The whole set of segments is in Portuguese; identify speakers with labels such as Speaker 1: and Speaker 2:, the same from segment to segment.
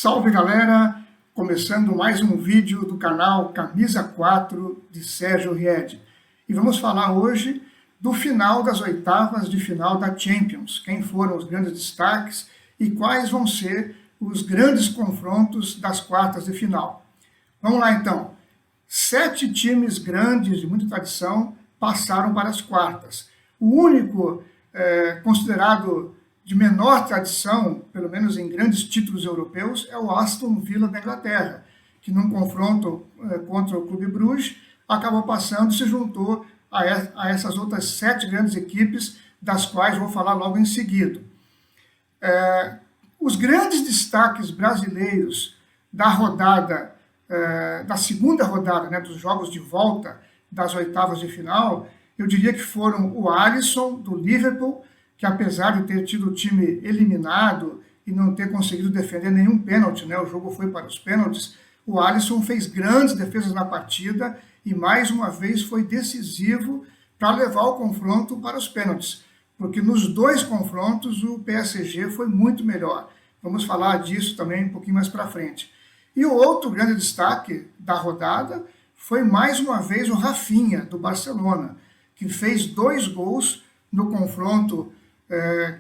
Speaker 1: Salve galera! Começando mais um vídeo do canal Camisa 4 de Sérgio Ried. E vamos falar hoje do final das oitavas de final da Champions. Quem foram os grandes destaques e quais vão ser os grandes confrontos das quartas de final. Vamos lá então. 7 times grandes de muita tradição passaram para as quartas. O único considerado de menor tradição, pelo menos em grandes títulos europeus, é o Aston Villa da Inglaterra, que num confronto contra o Clube Bruges, acabou passando e se juntou a essas outras 7 grandes equipes, das quais vou falar logo em seguida. Os grandes destaques brasileiros da rodada, da segunda rodada, né, dos jogos de volta das oitavas de final, eu diria que foram o Alisson, do Liverpool, que apesar de ter tido o time eliminado e não ter conseguido defender nenhum pênalti, né, o jogo foi para os pênaltis, o Alisson fez grandes defesas na partida e mais uma vez foi decisivo para levar o confronto para os pênaltis, porque nos 2 confrontos o PSG foi muito melhor. Vamos falar disso também um pouquinho mais para frente. E o outro grande destaque da rodada foi mais uma vez o Rafinha, do Barcelona, que fez 2 gols no confronto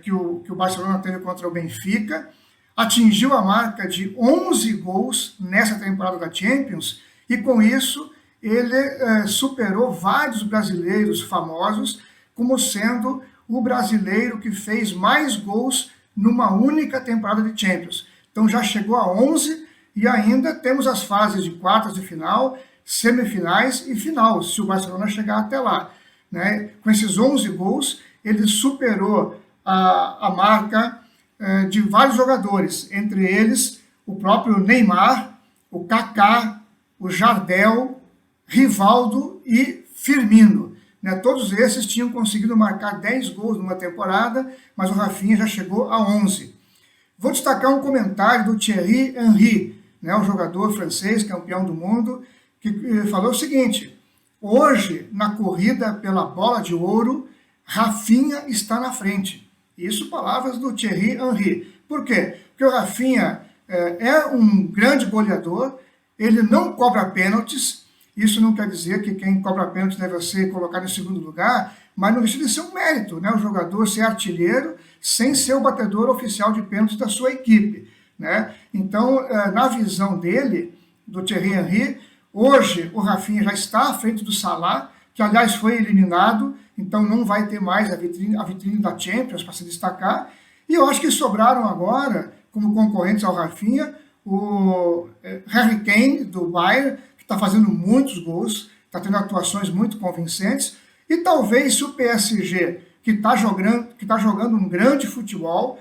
Speaker 1: que o Barcelona teve contra o Benfica, atingiu a marca de 11 gols nessa temporada da Champions, e com isso ele superou vários brasileiros famosos, como sendo o brasileiro que fez mais gols numa única temporada de Champions. Então já chegou a 11 e ainda temos as fases de quartas de final, semifinais e final, se o Barcelona chegar até lá, né? Com esses 11 gols, ele superou a marca de vários jogadores, entre eles o próprio Neymar, o Kaká, o Jardel, Rivaldo e Firmino. Né? Todos esses tinham conseguido marcar 10 gols numa temporada, mas o Rafinha já chegou a 11. Vou destacar um comentário do Thierry Henry, né, um jogador francês, campeão do mundo, que falou o seguinte: hoje, na corrida pela bola de ouro, Rafinha está na frente. Isso, palavras do Thierry Henry. Por quê? Porque o Rafinha é um grande goleador, ele não cobra pênaltis. Isso não quer dizer que quem cobra pênalti deve ser colocado em segundo lugar, mas não deixa de ser um mérito, né? O jogador ser artilheiro sem ser o batedor oficial de pênaltis da sua equipe, né? Então, na visão dele, do Thierry Henry, hoje o Rafinha já está à frente do Salah, que aliás foi eliminado, então não vai ter mais a vitrine da Champions para se destacar. E eu acho que sobraram agora, como concorrentes ao Rafinha, o Harry Kane, do Bayern, que está fazendo muitos gols, está tendo atuações muito convincentes, e talvez se o PSG, que está jogando um grande futebol,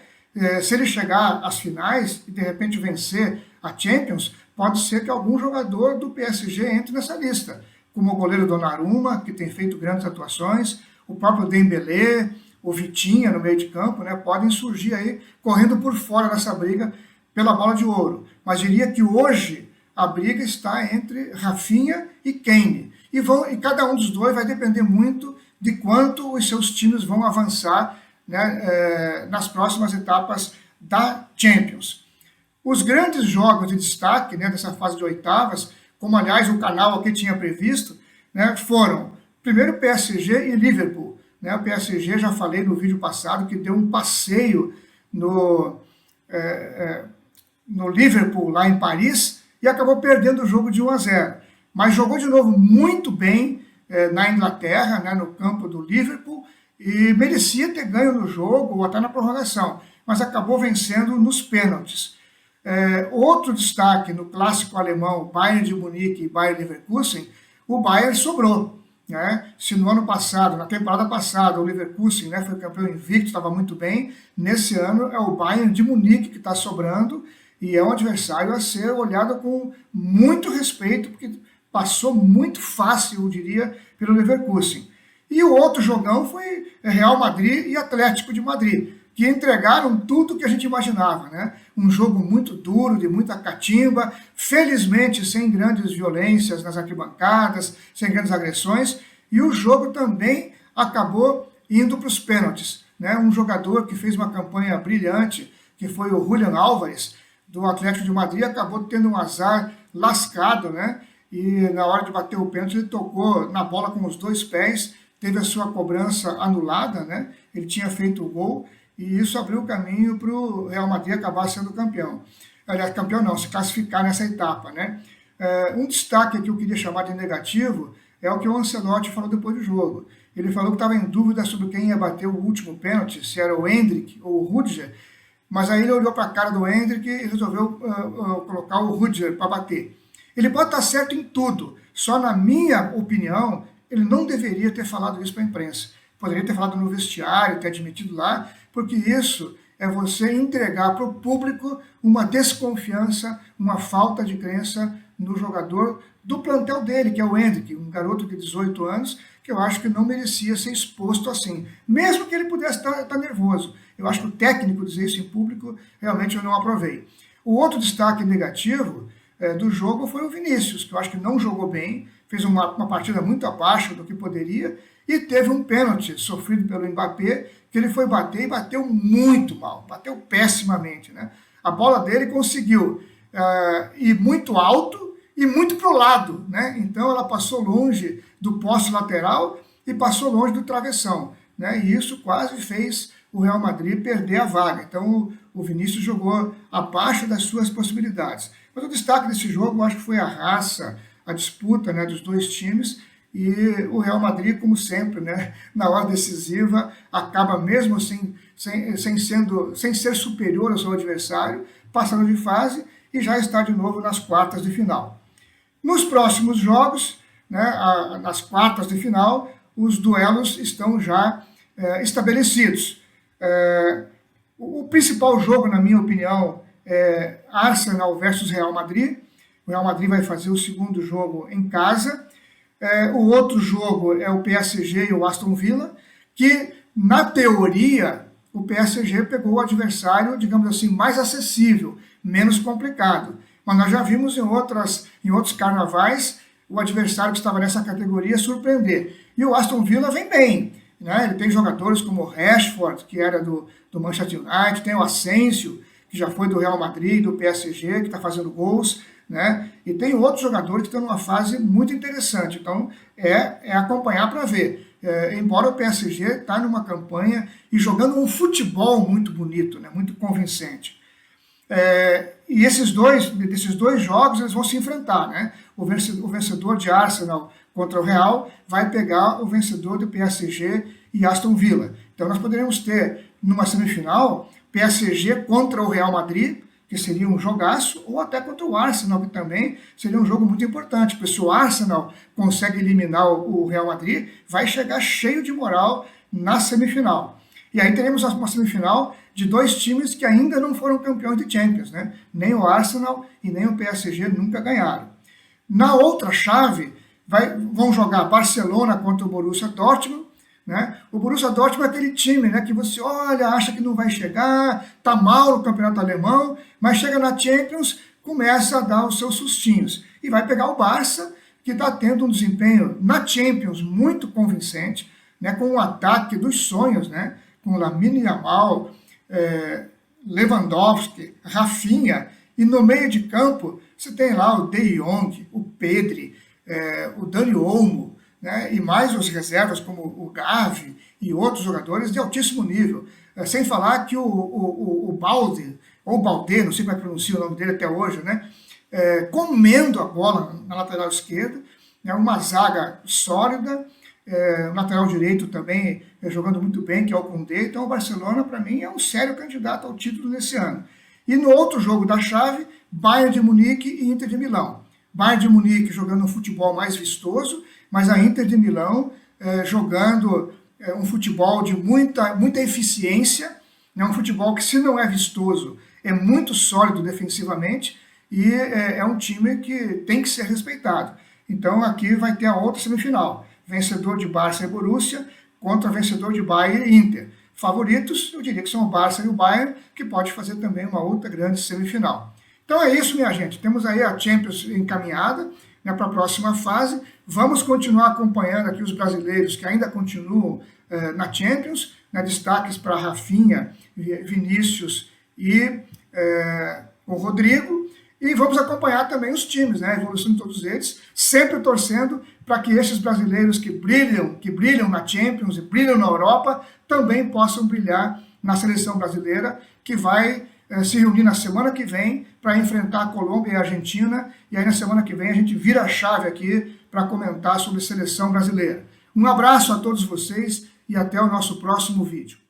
Speaker 1: se ele chegar às finais e de repente vencer a Champions, pode ser que algum jogador do PSG entre nessa lista, como o goleiro Donnarumma, que tem feito grandes atuações, o próprio Dembélé, o Vitinha no meio de campo, né, podem surgir aí correndo por fora dessa briga pela bola de ouro. Mas diria que hoje a briga está entre Rafinha e Kane. E cada um dos dois vai depender muito de quanto os seus times vão avançar, né, nas próximas etapas da Champions. Os grandes jogos de destaque, né, dessa fase de oitavas, como aliás o canal aqui tinha previsto, né, foram primeiro PSG e Liverpool. Né, o PSG, já falei no vídeo passado, que deu um passeio no Liverpool, lá em Paris, e acabou perdendo o jogo de 1-0. Mas jogou de novo muito bem na Inglaterra, né, no campo do Liverpool, e merecia ter ganho no jogo ou até na prorrogação, mas acabou vencendo nos pênaltis. Outro destaque no clássico alemão, Bayern de Munique e Bayer Leverkusen, o Bayern sobrou. Né? Se no ano passado, na temporada passada, o Leverkusen, né, foi campeão invicto, estava muito bem, nesse ano é o Bayern de Munique que está sobrando e é um adversário a ser olhado com muito respeito, porque passou muito fácil, eu diria, pelo Leverkusen. E o outro jogão foi Real Madrid e Atlético de Madrid, que entregaram tudo que a gente imaginava, né? Um jogo muito duro, de muita catimba, felizmente sem grandes violências nas arquibancadas, sem grandes agressões, e o jogo também acabou indo para os pênaltis, né? Um jogador que fez uma campanha brilhante, que foi o Julián Álvares, do Atlético de Madrid, acabou tendo um azar lascado, né? E na hora de bater o pênalti, ele tocou na bola com os dois pés, teve a sua cobrança anulada, né? Ele tinha feito o gol, e isso abriu o caminho para o Real Madrid acabar sendo campeão. Aliás, campeão não, se classificar nessa etapa, né? Um destaque que eu queria chamar de negativo é o que o Ancelotti falou depois do jogo. Ele falou que estava em dúvida sobre quem ia bater o último pênalti, se era o Endrick ou o Rudiger, mas aí ele olhou para a cara do Endrick e resolveu colocar o Rudiger para bater. Ele pode estar certo em tudo, só na minha opinião, ele não deveria ter falado isso para a imprensa. Poderia ter falado no vestiário, ter admitido lá, porque isso é você entregar para o público uma desconfiança, uma falta de crença no jogador do plantel dele, que é o Endrick, um garoto de 18 anos, que eu acho que não merecia ser exposto assim, mesmo que ele pudesse estar nervoso. Eu acho que o técnico dizer isso em público, realmente eu não aprovei. O outro destaque negativo do jogo foi o Vinícius, que eu acho que não jogou bem, fez uma partida muito abaixo do que poderia, e teve um pênalti sofrido pelo Mbappé, que ele foi bater e bateu muito mal, bateu pessimamente, né? A bola dele conseguiu ir muito alto e muito para o lado, né? Então ela passou longe do poste lateral e passou longe do travessão, né? E isso quase fez o Real Madrid perder a vaga. Então o Vinícius jogou abaixo das suas possibilidades. Mas o destaque desse jogo, eu acho que foi a raça, a disputa, né, dos dois times, e o Real Madrid, como sempre, né, na hora decisiva, acaba mesmo sem ser superior ao seu adversário, passando de fase e já está de novo nas quartas de final. Nos próximos jogos, né, nas quartas de final, os duelos estão já estabelecidos. O principal jogo, na minha opinião, é Arsenal versus Real Madrid. O Real Madrid vai fazer o segundo jogo em casa. O outro jogo é o PSG e o Aston Villa, que, na teoria, o PSG pegou o adversário, digamos assim, mais acessível, menos complicado. Mas nós já vimos em outros carnavais o adversário que estava nessa categoria surpreender. E o Aston Villa vem bem, né? Ele tem jogadores como o Rashford, que era do Manchester United, tem o Asensio, que já foi do Real Madrid, do PSG, que está fazendo gols, né? E tem outros jogadores que estão numa fase muito interessante. Então, é acompanhar para ver. Embora o PSG está numa campanha e jogando um futebol muito bonito, né? Muito convincente. E desses dois jogos eles vão se enfrentar, né? O vencedor de Arsenal contra o Real vai pegar o vencedor do PSG e Aston Villa. Então nós poderíamos ter numa semifinal PSG contra o Real Madrid, que seria um jogaço, ou até contra o Arsenal, que também seria um jogo muito importante, porque se o Arsenal consegue eliminar o Real Madrid, vai chegar cheio de moral na semifinal. E aí teremos uma semifinal de dois times que ainda não foram campeões de Champions, né? Nem o Arsenal e nem o PSG nunca ganharam. Na outra chave, vão jogar Barcelona contra o Borussia Dortmund, né? O Borussia Dortmund é aquele time, né, que você olha, acha que não vai chegar, está mal no campeonato alemão, mas chega na Champions, começa a dar os seus sustinhos. E vai pegar o Barça, que está tendo um desempenho na Champions muito convincente, né, com um ataque dos sonhos, né, com Lamine Yamal, Lewandowski, Rafinha, e no meio de campo você tem lá o De Jong, o Pedri, o Dani Olmo, né, e mais os reservas como o Gavi e outros jogadores de altíssimo nível. Sem falar que o Balde, ou Balde, não sei como é que pronuncia o nome dele até hoje, né, comendo a bola na lateral esquerda, né, uma zaga sólida, o lateral direito também jogando muito bem, que é o Koundé. Então o Barcelona, para mim, é um sério candidato ao título nesse ano. E no outro jogo da chave, Bayern de Munique e Inter de Milão. Bayern de Munique jogando um futebol mais vistoso, mas a Inter de Milão jogando um futebol de muita eficiência, né, um futebol que, se não é vistoso, é muito sólido defensivamente, e é um time que tem que ser respeitado. Então aqui vai ter a outra semifinal, vencedor de Barça e Borussia contra vencedor de Bayern e Inter. Favoritos, eu diria que são o Barça e o Bayern, que pode fazer também uma outra grande semifinal. Então é isso, minha gente. Temos aí a Champions encaminhada, né, para a próxima fase. Vamos continuar acompanhando aqui os brasileiros que ainda continuam na Champions, né, destaques para Rafinha, Vinícius e o Rodrigo, e vamos acompanhar também os times, né, a evolução de todos eles, sempre torcendo para que esses brasileiros que brilham na Champions e brilham na Europa, também possam brilhar na seleção brasileira, que vai se reunir na semana que vem para enfrentar a Colômbia e a Argentina, e aí na semana que vem a gente vira a chave aqui para comentar sobre seleção brasileira. Um abraço a todos vocês e até o nosso próximo vídeo.